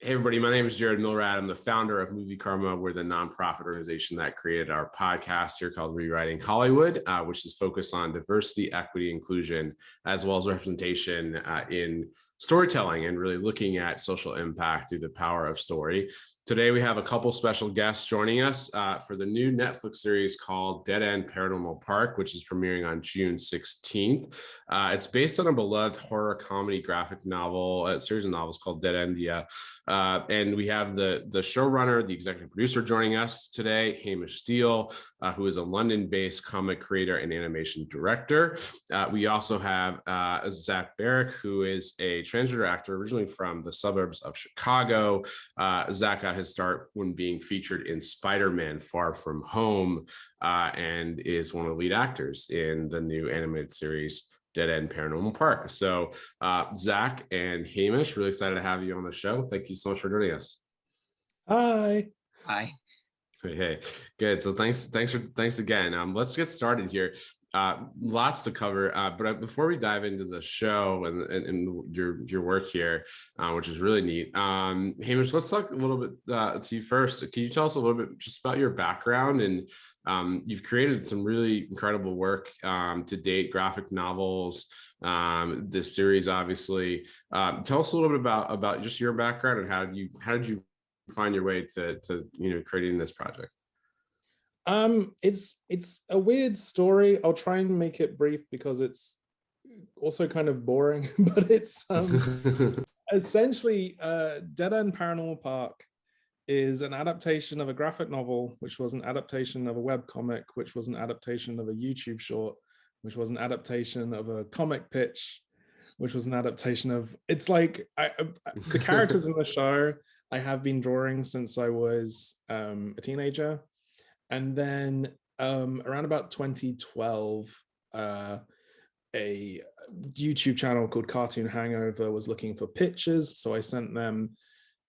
Hey everybody, my name is Jared Milrad. I'm the founder of Movikarma. We're the nonprofit organization that created our podcast here called Rewriting Hollywood, which is focused on diversity, equity, inclusion, as well as representation in storytelling and really looking at social impact through the power of story. Today, we have a couple special guests joining us for the new Netflix series called Dead End Paranormal Park, which is premiering on June 16th. It's based on a beloved horror comedy graphic novel, a series of novels called Dead End. And we have the showrunner, the executive producer joining us today, Hamish Steele, who is a London-based comic creator and animation director. We also have Zach, who is a transgender actor originally from the suburbs of Chicago. Zach got his start when being featured in Spider-Man Far From Home and is one of the lead actors in the new animated series Dead End Paranormal Park. So Zach and Hamish, really excited to have you on the show. Thank you so much for joining us. Hi. Hey, good. So thanks again. Let's get started here. Lots to cover, but before we dive into the show and your work here, which is really neat, Hamish, let's talk a little bit to you first. Can you tell us a little bit just about your background? And you've created some really incredible work to date, graphic novels, this series, obviously. Tell us a little bit about just your background and how did you find your way to creating this project? It's a weird story. I'll try and make it brief because it's also kind of boring, but it's essentially Dead End Paranormal Park is an adaptation of a graphic novel, which was an adaptation of a webcomic, which was an adaptation of a YouTube short, which was an adaptation of a comic pitch, which was an adaptation of, it's like the characters in the show I have been drawing since I was a teenager. And then around about 2012, a YouTube channel called Cartoon Hangover was looking for pictures. So I sent them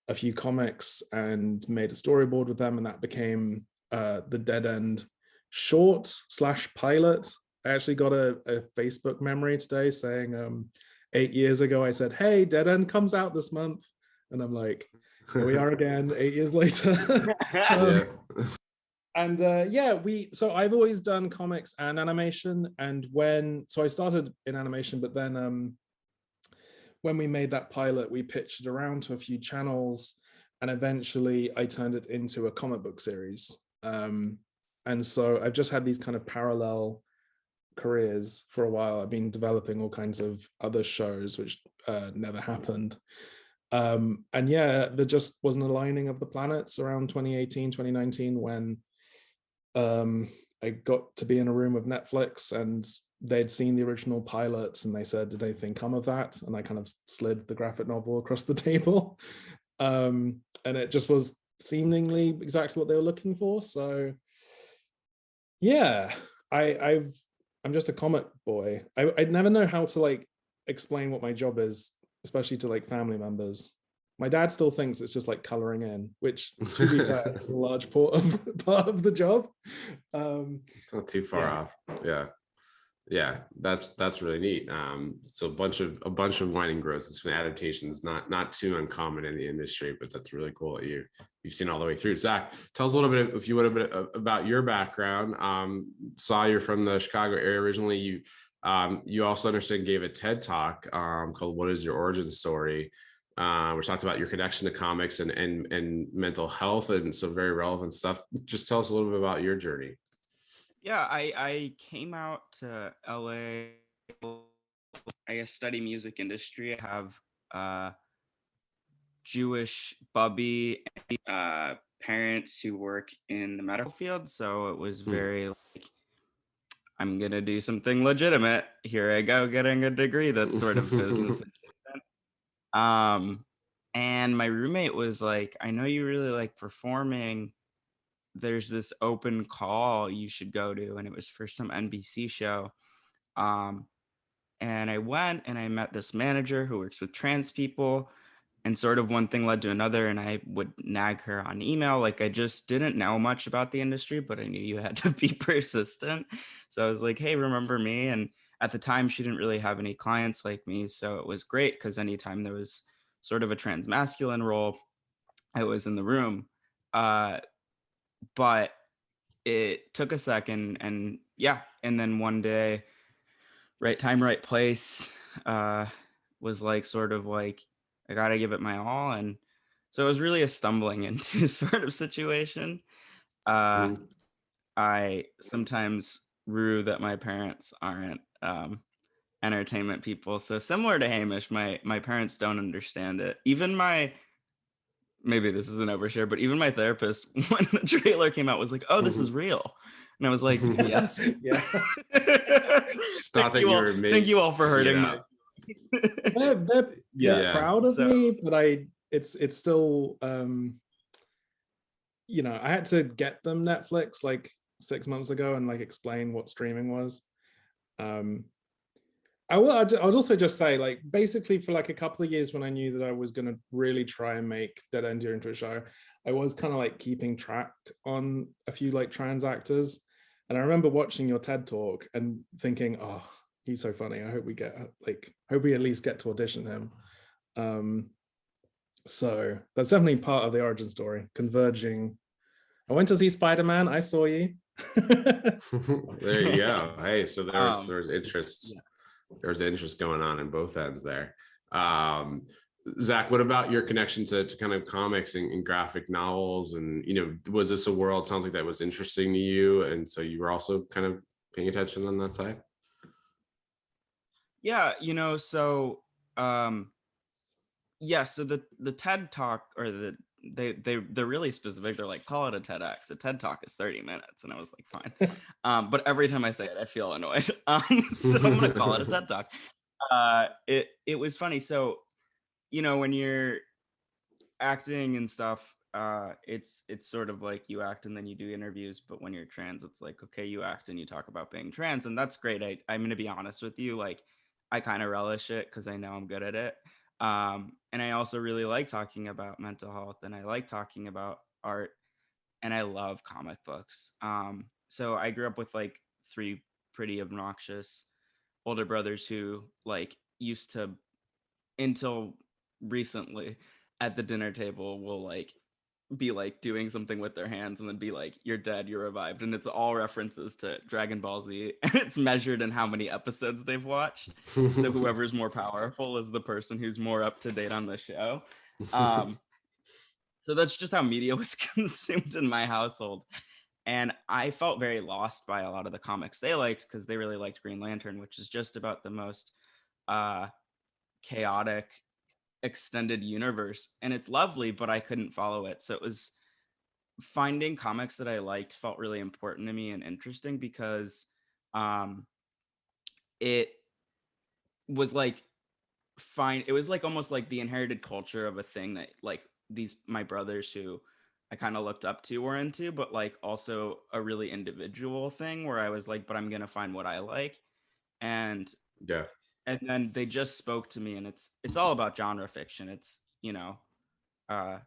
a few comics and made a storyboard with them. And that became the Dead End short / pilot. I actually got a Facebook memory today saying 8 years ago, I said, hey, Dead End comes out this month. And I'm like, here we are again, 8 years later. And so I've always done comics and animation. And so I started in animation, but then when we made that pilot, we pitched it around to a few channels, and eventually I turned it into a comic book series. And so I've just had these kind of parallel careers for a while. I've been developing all kinds of other shows, which never happened. And yeah, there just was an aligning of the planets around 2018, 2019, when I got to be in a room with Netflix, and they'd seen the original pilots and they said, did anything come of that? And I kind of slid the graphic novel across the table. And it just was seemingly exactly what they were looking for. So yeah, I'm just a comic boy. I'd never know how to like explain what my job is, especially to like family members. My dad still thinks it's just like coloring in, which to be fair is a large part of the job. It's not too far off. Yeah, that's really neat. So a bunch of winding growths. It's been adaptations, not too uncommon in the industry, but that's really cool that you've seen all the way through. Zach, tell us a little bit, if you would, a bit about your background. Saw you're from the Chicago area originally. You also understand gave a TED talk called "What Is Your Origin Story," which talked about your connection to comics and mental health, and some very relevant stuff. Just tell us a little bit about your journey. Yeah, I came out to LA, I guess, study music industry. I have Jewish bubby parents who work in the medical field, so it was very like, I'm gonna do something legitimate. Here I go, getting a degree that's sort of business. And my roommate was like, I know you really like performing. There's this open call you should go to, and it was for some NBC show. And I went and I met this manager who works with trans people, and sort of one thing led to another, and I would nag her on email. Like, I just didn't know much about the industry, but I knew you had to be persistent. So I was like, hey, remember me? And at the time, she didn't really have any clients like me. So it was great because anytime there was sort of a trans masculine role, I was in the room. But it took a second, and yeah, and then one day, right time, right place, was like sort of like I gotta give it my all, and so it was really a stumbling into sort of situation. Uh, Mhm. I sometimes rue that my parents aren't entertainment people. So similar to Hamish, my parents don't understand it. Even my maybe this is an overshare, but even my therapist, when the trailer came out, was like, "Oh, this is real," and I was like, "Yes." Yeah. Just Thank thought that you you all. were Thank you all for making it hurting up. me. They're Yeah. Yeah. proud of So me, but it's still I had to get them Netflix like 6 months ago and like explain what streaming was. Um I'd also just say, like, basically for like a couple of years when I knew that I was going to really try and make Dead End into a show, I was kind of like keeping track on a few like trans actors. And I remember watching your TED talk and thinking, oh, he's so funny. I hope hope we at least get to audition him. So that's definitely part of the origin story, converging. I went to see Spider-Man. I saw you. There you go. Hey, so um there's interests. yeah. There's interest going on in both ends there. Um, Zach, what about your connection to kind of comics and graphic novels? And, was this a world, sounds like that was interesting to you? And so you were also kind of paying attention on that side? Yeah, yeah, so the TED Talk, or they're really specific. They're like, call it a TEDx. A TED Talk is 30 minutes, and I was like, fine. But every time I say it, I feel annoyed. So I'm gonna call it a TED Talk. It was funny. So when you're acting and stuff, it's sort of like you act and then you do interviews. But when you're trans, it's like, okay, you act and you talk about being trans, and that's great. I'm gonna be honest with you, like I kind of relish it because I know I'm good at it. And I also really like talking about mental health, and I like talking about art, and I love comic books. So I grew up with like three pretty obnoxious older brothers who like used to, until recently, at the dinner table will like be like doing something with their hands and then be like, "You're dead, you're revived," and it's all references to Dragon Ball Z, and it's measured in how many episodes they've watched. So whoever's more powerful is the person who's more up to date on the show. um so that's just how media was consumed in my household, and I felt very lost by a lot of the comics they liked, because they really liked Green Lantern, which is just about the most uh chaotic extended universe, and it's lovely, but I couldn't follow it. So it was, finding comics that I liked felt really important to me and interesting, because um it was like, fine, it was like almost like the inherited culture of a thing that like these my brothers who I kind of looked up to were into, but like also a really individual thing where I was like, but I'm gonna find what I like. and Yeah. and then they just spoke to me, and it's all about genre fiction. It's uh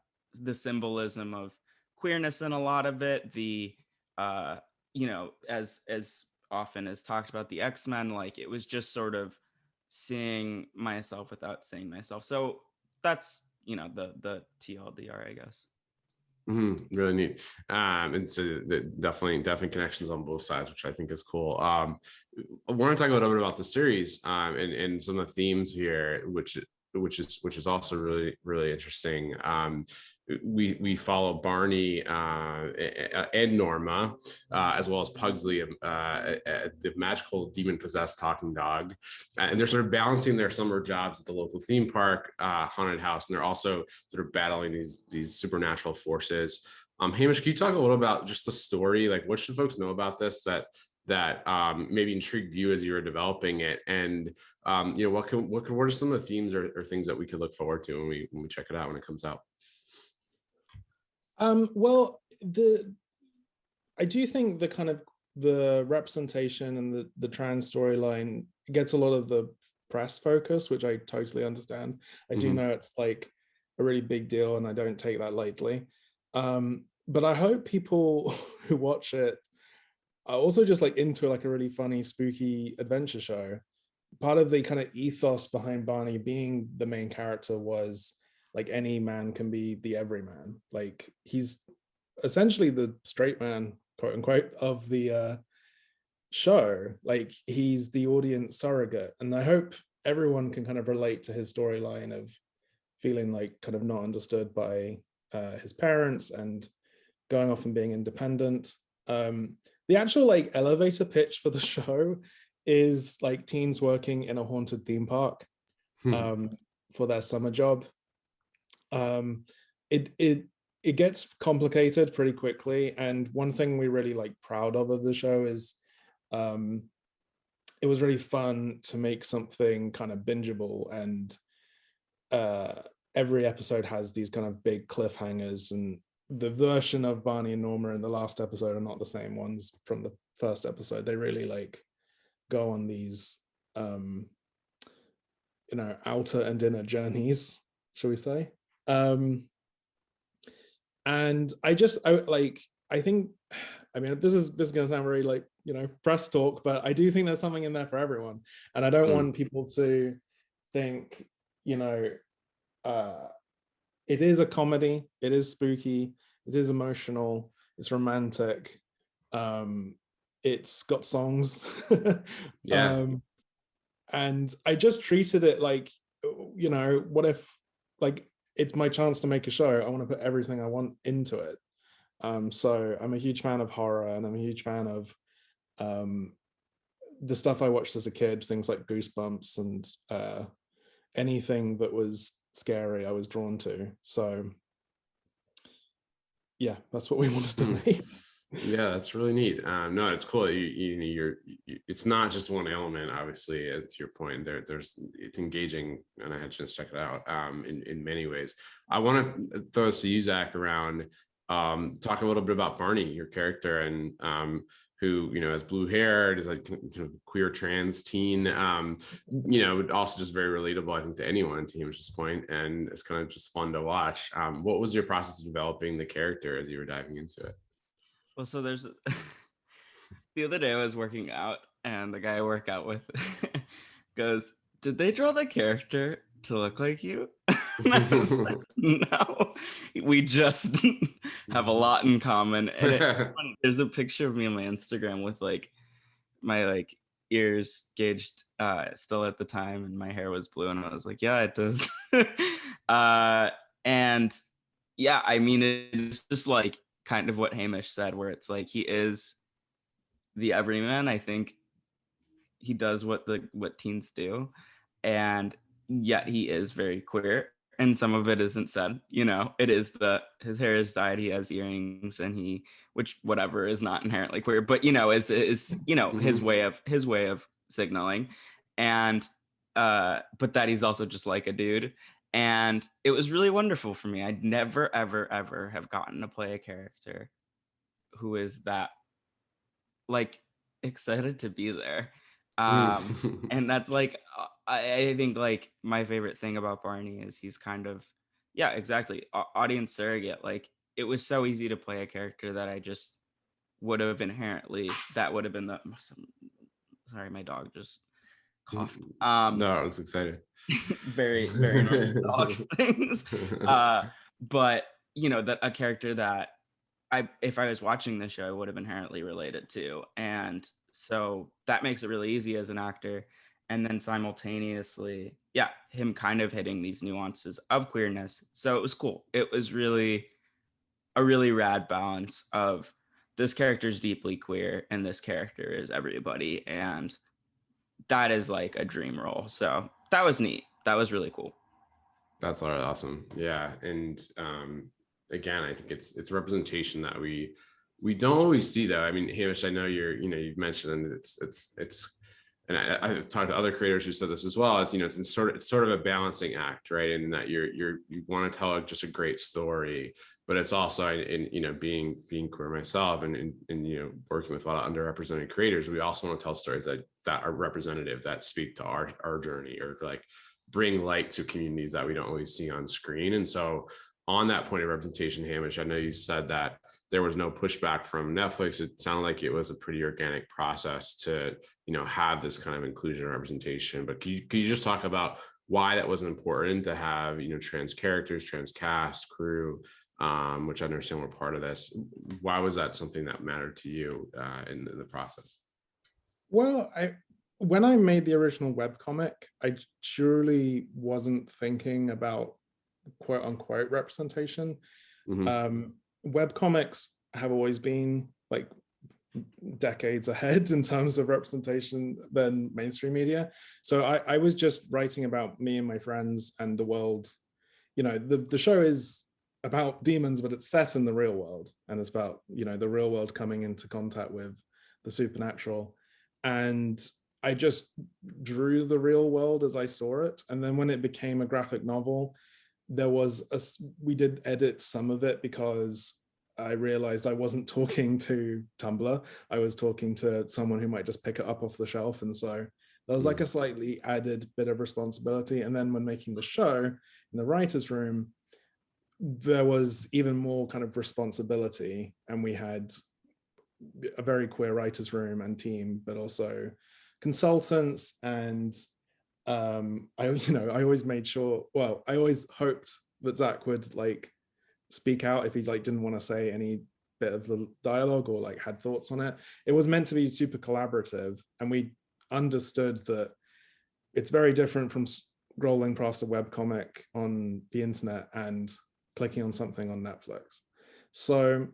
the symbolism of queerness in a lot of it, the as often as talked about the X-Men, like it was just sort of seeing myself without seeing myself. So that's the TLDR, I guess. Really neat. And so definitely connections on both sides, which I think is cool. I want to talk a little bit about the series, and some of the themes here, which is also really, really interesting. We follow Barney and Norma, as well as Pugsley, the magical demon possessed talking dog, and they're sort of balancing their summer jobs at the local theme park, haunted house, and they're also sort of battling these supernatural forces. Hamish, can you talk a little about just the story? Like, what should folks know about this that maybe intrigued you as you were developing it, and what are some of the themes or things that we could look forward to when we check it out when it comes out? Well, I do think the kind of the representation and the trans storyline gets a lot of the press focus, which I totally understand. I do know it's like a really big deal, and I don't take that lightly. But I hope people who watch it are also just like into like a really funny, spooky adventure show. Part of the kind of ethos behind Barney being the main character was like any man can be the everyman. Like he's essentially the straight man, quote unquote, of the show. Like he's the audience surrogate, and I hope everyone can kind of relate to his storyline of feeling like kind of not understood by his parents and going off and being independent. The actual like elevator pitch for the show is like teens working in a haunted theme park for their summer job. It gets complicated pretty quickly, and one thing we really like proud of the show is it was really fun to make something kind of bingeable, and every episode has these kind of big cliffhangers, and the version of Barney and Norma in the last episode are not the same ones from the first episode. They really like go on these outer and inner journeys, shall we say. And I think, I mean, this is going to sound very like, press talk, but I do think there's something in there for everyone. And I don't want people to think, it is a comedy, it is spooky, it is emotional, it's romantic, it's got songs. And I just treated it like, what if, like, it's my chance to make a show. I want to put everything I want into it. So I'm a huge fan of horror, and I'm a huge fan of the stuff I watched as a kid, things like Goosebumps and anything that was scary, I was drawn to. So yeah, that's what we wanted to make. Yeah, that's really neat. No, it's cool. It's not just one element. Obviously, to your point, it's engaging, and I had to just check it out in many ways. I want to throw you, Zach, around. Talk a little bit about Barney, your character, and who has blue hair, is like queer trans teen. Also just very relatable, I think, to anyone, to Hamish's point, and it's kind of just fun to watch. What was your process of developing the character as you were diving into it? Well, so there's the other day I was working out, and the guy I work out with goes, "Did they draw the character to look like you?" And I was like, "No, we just have a lot in common." And it's funny, there's a picture of me on my Instagram with like my like ears gauged still at the time, and my hair was blue, and I was like, "Yeah, it does." And yeah, I mean, it's just like kind of what Hamish said, where it's like he is the everyman. I think he does what teens do, and yet he is very queer, and some of it isn't said. It is his hair is dyed, he has earrings, and which whatever is not inherently queer, but is his way of signaling, and but that he's also just like a dude. And it was really wonderful for me. I'd never, ever, ever have gotten to play a character who is that like excited to be there. And that's like, I think like my favorite thing about Barney is he's kind of, yeah, exactly, audience surrogate. Like it was so easy to play a character that I just would have that would have been sorry, my dog just coughed. No, I was excited. Very, very normal dog things. But that a character that if I was watching the show, I would have inherently related to. And so that makes it really easy as an actor. And then simultaneously, yeah, him kind of hitting these nuances of queerness. So it was cool. It was really a really rad balance of this character is deeply queer and this character is everybody. And that is like a dream role. So that was neat. That was really cool. That's awesome. Yeah. And again, I think it's representation that we don't always see, though. I mean, Hamish, I know you've mentioned, and it's and I've talked to other creators who said this as well. It's sort of a balancing act, right? And that you want to tell just a great story, but it's also in being queer myself and working with a lot of underrepresented creators, we also want to tell stories that are representative, that speak to our journey, or like bring light to communities that we don't always see on screen. And so on that point of representation, Hamish, I know you said that there was no pushback from Netflix. It sounded like it was a pretty organic process to have this kind of inclusion and representation. But could you just talk about why that wasn't important to have, trans characters, trans cast, crew, which I understand were part of this. Why was that something that mattered to you in the process? Well, when I made the original webcomic, I truly wasn't thinking about quote unquote representation. Webcomics have always been like decades ahead in terms of representation than mainstream media. So I was just writing about me and my friends and the world. The show is about demons, but it's set in the real world, and it's about the real world coming into contact with the supernatural. And I just drew the real world as I saw it. And then when it became a graphic novel, we did edit some of it because I realized I wasn't talking to Tumblr. I was talking to someone who might just pick it up off the shelf. And so there was like a slightly added bit of responsibility. And then when making the show in the writer's room, there was even more kind of responsibility. And we had a very queer writer's room and team, but also consultants. And I always made sure, well, I always hoped that Zach would like speak out if he like didn't want to say any bit of the dialogue or like had thoughts on it. It was meant to be super collaborative, and we understood that it's very different from scrolling past a webcomic on the internet and clicking on something on Netflix. So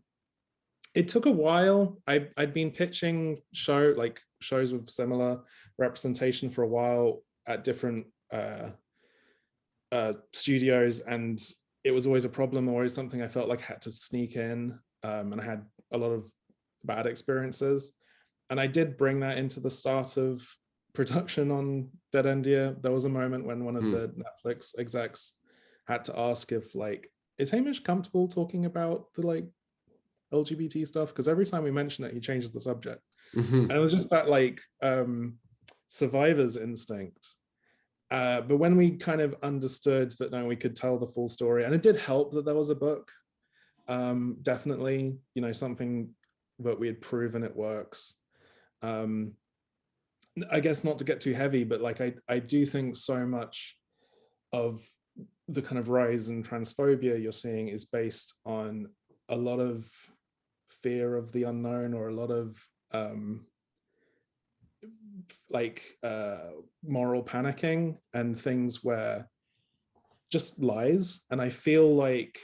it took a while. I'd been pitching shows with similar representation for a while at different studios, and it was always a problem, always something I felt like I had to sneak in, and I had a lot of bad experiences. And I did bring that into the start of production on Dead India. There was a moment when one of the Netflix execs had to ask if like, is Hamish comfortable talking about the like LGBT stuff? Because every time we mention it, he changes the subject. And it was just that like survivor's instinct. But when we kind of understood that now we could tell the full story, and it did help that there was a book, definitely, something that we had proven it works. I guess not to get too heavy, but like I do think so much of the kind of rise in transphobia you're seeing is based on a lot of fear of the unknown, or a lot of moral panicking and things where just lies. And I feel like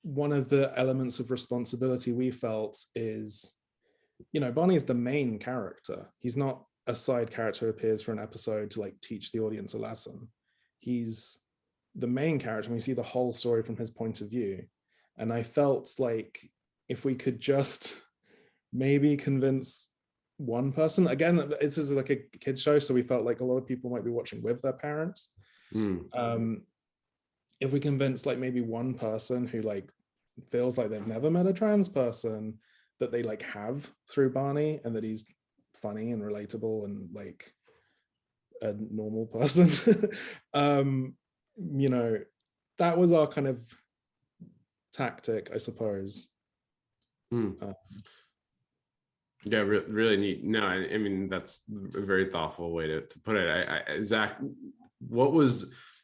one of the elements of responsibility we felt is, Barney's the main character. He's not a side character who appears for an episode to like teach the audience a lesson. He's the main character, and we see the whole story from his point of view. And I felt like if we could just maybe convince one person, again, this is like a kid's show, so we felt like a lot of people might be watching with their parents. If we convince like maybe one person who like feels like they've never met a trans person, that they like have through Barney, and that he's funny and relatable and like a normal person, that was our kind of tactic, I suppose. Yeah, really neat. No, I mean, that's a very thoughtful way to put it. Zach,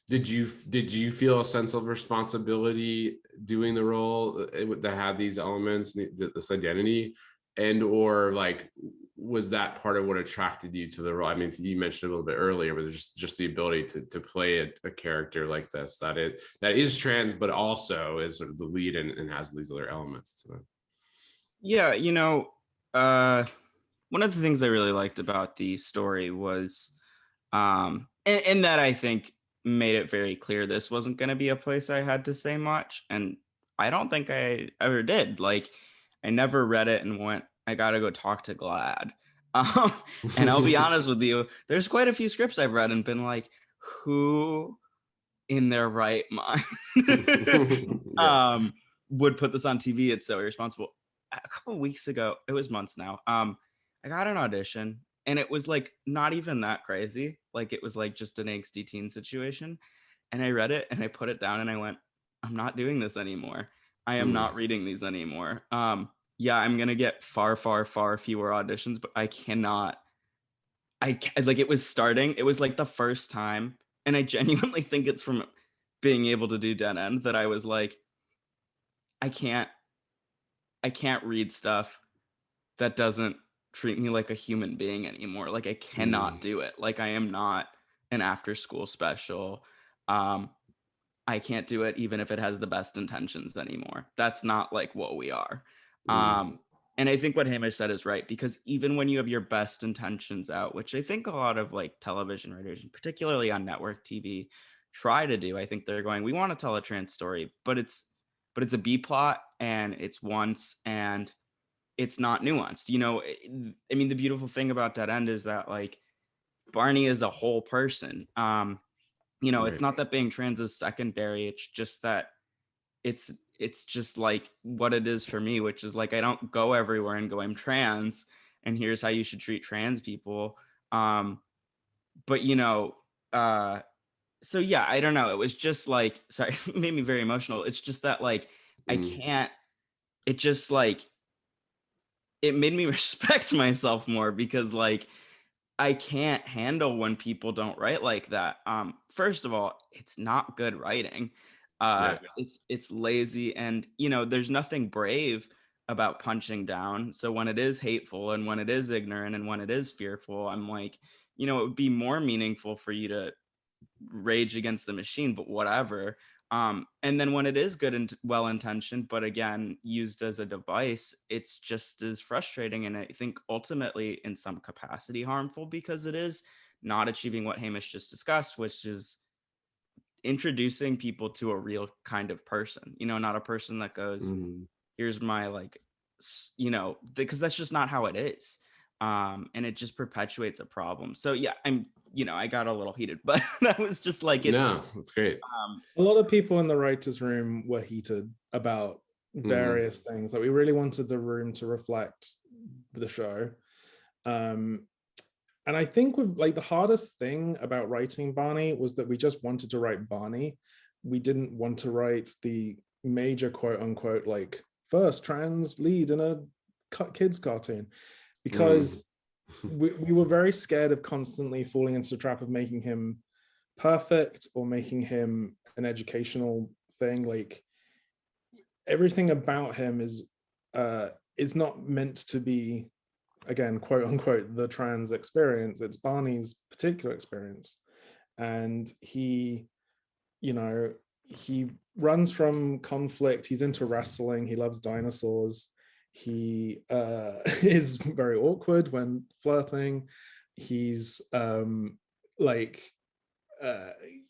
did you feel a sense of responsibility doing the role that had these elements, this identity, and or like, was that part of what attracted you to the role? I mean, you mentioned a little bit earlier, but just the ability to play a character like this, that is trans, but also is sort of the lead and has these other elements to it. Yeah, one of the things I really liked about the story was, and that I think made it very clear this wasn't going to be a place I had to say much. And I don't think I ever did. Like, I never read it and went, I got to go talk to Glad. And I'll be honest with you, there's quite a few scripts I've read and been like, who in their right mind would put this on TV? It's so irresponsible. A couple of weeks ago, it was months now, I got an audition, and it was like not even that crazy. Like, it was like just an angsty teen situation. And I read it and I put it down and I went, I'm not doing this anymore. I am not reading these anymore. Yeah, I'm gonna get far, far, far fewer auditions, but I cannot. Like, it was starting. It was like the first time And I genuinely think it's from being able to do dead end that I was like, I can't read stuff that doesn't treat me like a human being anymore. Like I cannot do it. Like I am not an after school special. I can't do it even if it has the best intentions anymore. That's not like what we are. And I think what Hamish said is right, because even when you have your best intentions out, which I think a lot of like television writers, and particularly on network TV, try to do, I think they're going, we want to tell a trans story, but it's a B plot and it's once and it's not nuanced. You know, I mean, the beautiful thing about Dead End is that like Barney is a whole person. You know, it's not that being trans is secondary. It's just that it's just like what it is for me, which is like I don't go everywhere and go, I'm trans and here's how you should treat trans people. But you know, so yeah, I don't know. It was just like, sorry, it made me very emotional. It's just that like I can't, it just like it made me respect myself more, because like I can't handle when people don't write like that. First of all, it's not good writing. It's lazy, and you know, there's nothing brave about punching down. So when it is hateful and when it is ignorant and when it is fearful, I'm like, you know, it would be more meaningful for you to rage against the machine, but whatever. And then when it is good and well intentioned, but again used as a device, it's just as frustrating, and I think ultimately in some capacity harmful, because it is not achieving what Hamish just discussed, which is introducing people to a real kind of person. You know, not a person that goes, here's my like, you know, because that's just not how it is. And it just perpetuates a problem. So yeah, you know, I got a little heated, but that was just like, that's great. A lot of people in the writers' room were heated about various things. Like we really wanted the room to reflect the show. And I think with like the hardest thing about writing Barney was that we just wanted to write Barney. We didn't want to write the major quote unquote like first trans lead in a kids cartoon, because we were very scared of constantly falling into the trap of making him perfect or making him an educational thing. Like everything about him is not meant to be, again, quote unquote, the trans experience. It's Barney's particular experience. And he, you know, he runs from conflict. He's into wrestling. He loves dinosaurs. He is very awkward when flirting. He's like,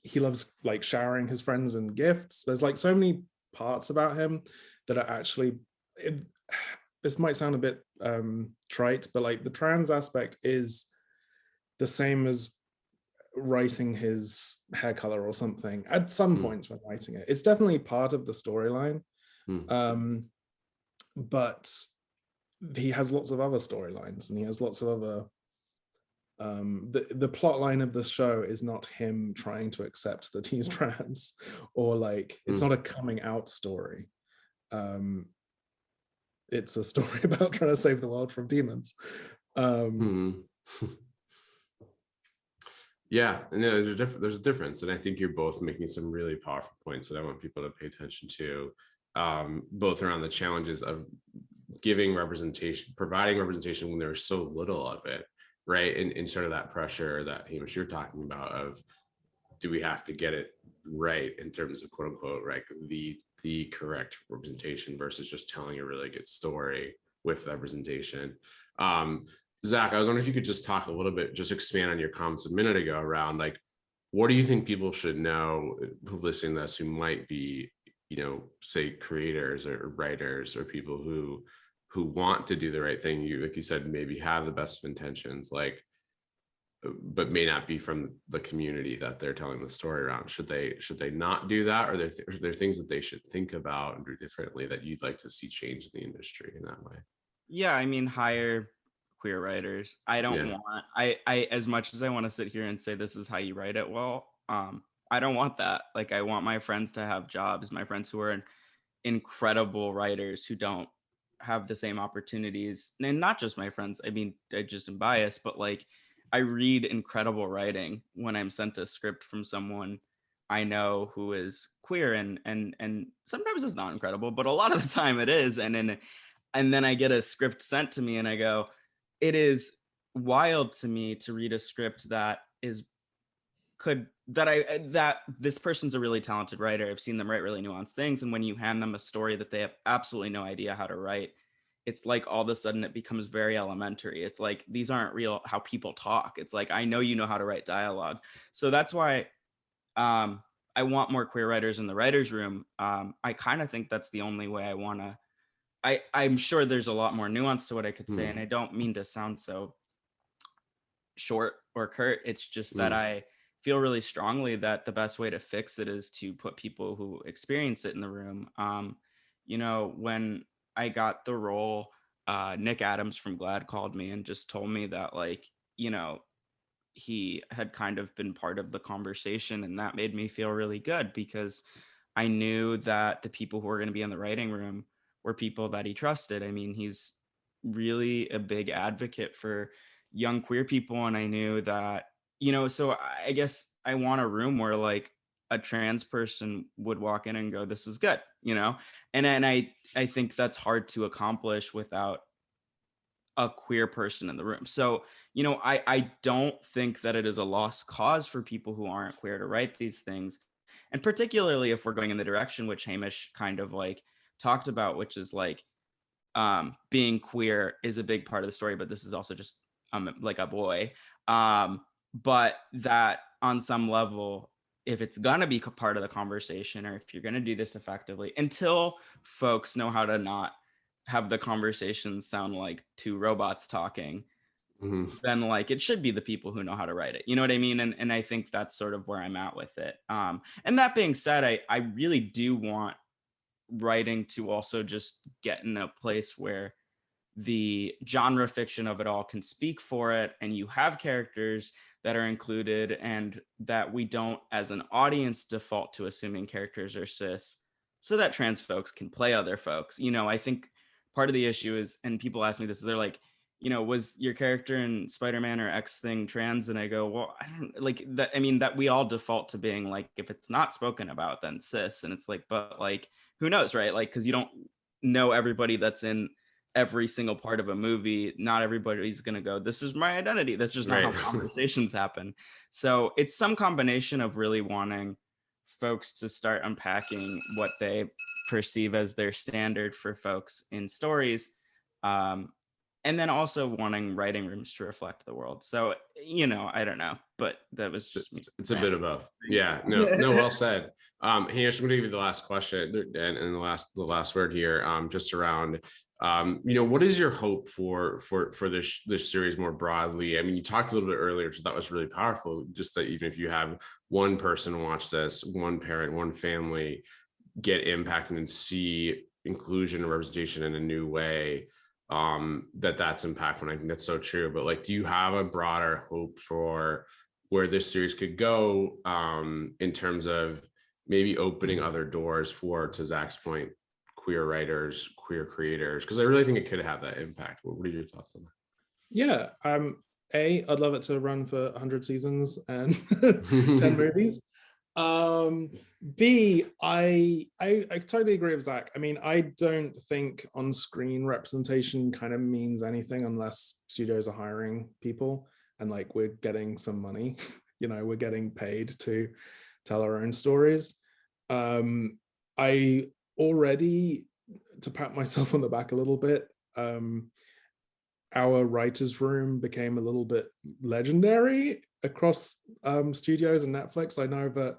he loves like showering his friends in gifts. There's like so many parts about him that are actually, this might sound a bit trite, but like the trans aspect is the same as writing his hair color or something at some points when writing it. It's definitely part of the storyline, but he has lots of other storylines, and he has lots of other the plot line of the show is not him trying to accept that he's trans, or like it's not a coming out story. It's a story about trying to save the world from demons. Yeah, and there's a difference, and I think you're both making some really powerful points that I want people to pay attention to, both around the challenges of giving representation, providing representation when there's so little of it, right? And sort of that pressure that Hamish you're talking about of, do we have to get it right in terms of quote unquote, right, the correct representation versus just telling a really good story with representation. Zach, I was wondering if you could just talk a little bit, just expand on your comments a minute ago around like, what do you think people should know who listening to this, who might be, you know, say creators or writers or people who want to do the right thing? You, like you said, maybe have the best of intentions, like, but may not be from the community that they're telling the story around. Should they not do that? Or are there things that they should think about and do differently that you'd like to see change in the industry in that way? Yeah, I mean, hire queer writers. I don't want, I as much as I want to sit here and say this is how you write it well, I don't want that. Like I want my friends to have jobs, my friends who are incredible writers who don't have the same opportunities, and not just my friends. I mean, I just am biased, but like I read incredible writing when I'm sent a script from someone I know who is queer, and sometimes it's not incredible, but a lot of the time it is. And then I get a script sent to me and I go, it is wild to me to read a script that that this person's a really talented writer. I've seen them write really nuanced things. And when you hand them a story that they have absolutely no idea how to write, it's like all of a sudden it becomes very elementary. It's like, these aren't real how people talk. It's like, I know you know how to write dialogue. So that's why I want more queer writers in the writer's room. I kind of think that's the only way I want to. I'm sure there's a lot more nuance to what I could say, and I don't mean to sound so short or curt. It's just that I feel really strongly that the best way to fix it is to put people who experience it in the room. You know, when I got the role, Nick Adams from GLAAD called me and just told me that, like, you know, he had kind of been part of the conversation, and that made me feel really good, because I knew that the people who were going to be in the writing room were people that he trusted. I mean, he's really a big advocate for young queer people, and I knew that, you know, so I guess I want a room where, like, a trans person would walk in and go, this is good, you know. And I think that's hard to accomplish without a queer person in the room. So, you know, I don't think that it is a lost cause for people who aren't queer to write these things. And particularly if we're going in the direction which Hamish kind of like talked about, which is like, being queer is a big part of the story, but this is also just like a boy. But that on some level, if it's gonna be part of the conversation, or if you're gonna do this effectively, until folks know how to not have the conversations sound like two robots talking, then like it should be the people who know how to write it. You know what I mean? And I think that's sort of where I'm at with it. And that being said, I really do want writing to also just get in a place where the genre fiction of it all can speak for it, and you have characters that are included, and that we don't as an audience default to assuming characters are cis, so that trans folks can play other folks. You know, I think part of the issue is, and people ask me this, they're like, you know, was your character in Spider-Man or X thing trans? And I go, well, I don't like that. I mean, that we all default to being like, if it's not spoken about, then cis. And it's like, but like, who knows, right? Like, because you don't know everybody that's in every single part of a movie. Not everybody's going to go, this is my identity. That's just not how conversations happen. So it's some combination of really wanting folks to start unpacking what they perceive as their standard for folks in stories. And then also wanting writing rooms to reflect the world. So, you know, I don't know, but that was just me. It's a bit of both. Yeah, no, well said. Hamish, I'm gonna give you the last question and the last word here, just around, you know, what is your hope for this series more broadly? I mean, you talked a little bit earlier, which I thought was really powerful, just that even if you have one person watch this, one parent, one family get impacted and see inclusion and representation in a new way, that's impactful. And I think that's so true. But like, do you have a broader hope for where this series could go, in terms of maybe opening other doors for, to Zach's point, queer writers, queer creators? Because I really think it could have that impact. What are your thoughts on that? Yeah, I'd love it to run for 100 seasons and 10 movies. B, I totally agree with Zach. I mean, I don't think on-screen representation kind of means anything unless studios are hiring people and like we're getting some money. You know, we're getting paid to tell our own stories. I already, to pat myself on the back a little bit, our writers' room became a little bit legendary across studios and Netflix. I know that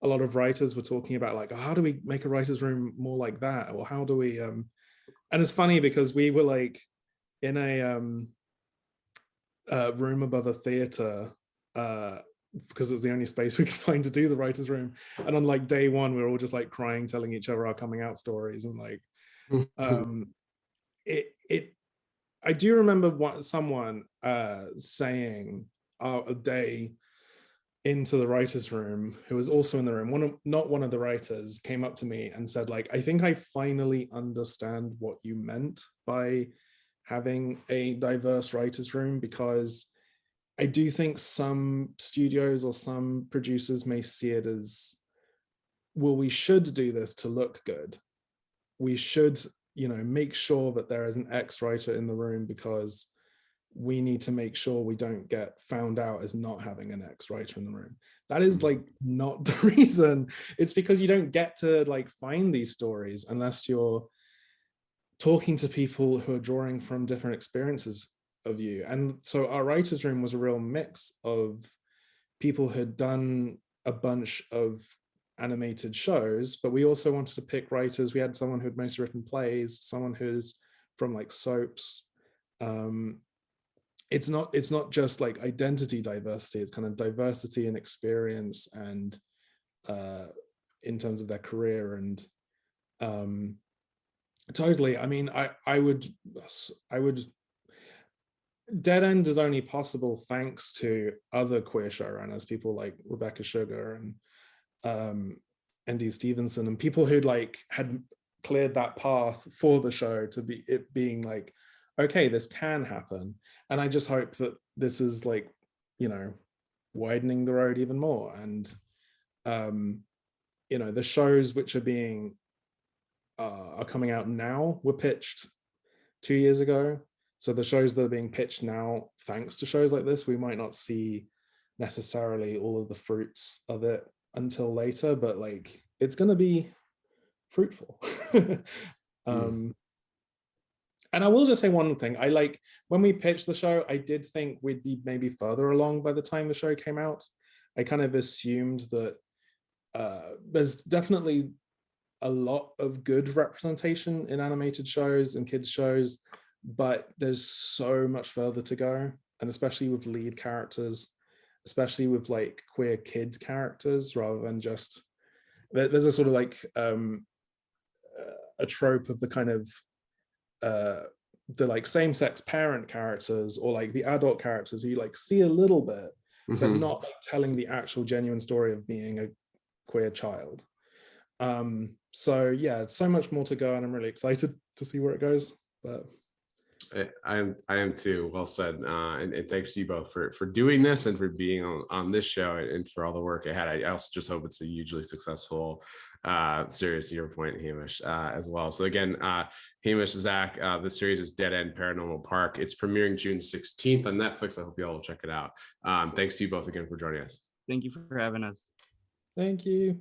a lot of writers were talking about like, oh, how do we make a writers' room more like that? Or how do we, and it's funny because we were like in a room above a theater, because it's the only space we could find to do the writers' room. And on like day one, we were all just like crying, telling each other our coming out stories. And like, I do remember someone saying a day into the writer's room, who was also in the room, not one of the writers, came up to me and said, like, I think I finally understand what you meant by having a diverse writer's room, because I do think some studios or some producers may see it as, well, we should do this to look good. We should, make sure that there is an X writer in the room because we need to make sure we don't get found out as not having an X writer in the room. That is like not the reason. It's because you don't get to like find these stories unless you're talking to people who are drawing from different experiences of you. And so our writers' room was a real mix of people who had done a bunch of animated shows, but we also wanted to pick writers. We had someone who had mostly written plays, someone who's from like soaps. It's not just like identity diversity, it's kind of diversity in experience and in terms of their career. And totally, I mean, I would Dead End is only possible thanks to other queer showrunners, people like Rebecca Sugar and N.D. Stevenson, and people who like had cleared that path for the show to be it being like, okay, this can happen. And I just hope that this is like, widening the road even more. And the shows which are coming out now were pitched 2 years ago. So the shows that are being pitched now, thanks to shows like this, we might not see necessarily all of the fruits of it until later, but like it's going to be fruitful. And I will just say one thing. I like when we pitched the show, I did think we'd be maybe further along by the time the show came out. I kind of assumed that there's definitely a lot of good representation in animated shows and kids shows, but there's so much further to go. And especially with lead characters, especially with like queer kid characters, rather than just, there's a sort of like a trope of the kind of the like same-sex parent characters or like the adult characters who you like see a little bit, but not like telling the actual genuine story of being a queer child. So yeah, so much more to go, and I'm really excited to see where it goes. But I am too. Well said. And thanks to you both for doing this and for being on this show and for all the work ahead. I also just hope it's a hugely successful series, to your point, Hamish, as well. So again, Hamish, Zach, the series is Dead End Paranormal Park. It's premiering June 16th on Netflix. I hope you all will check it out. Thanks to you both again for joining us. Thank you for having us. thank you.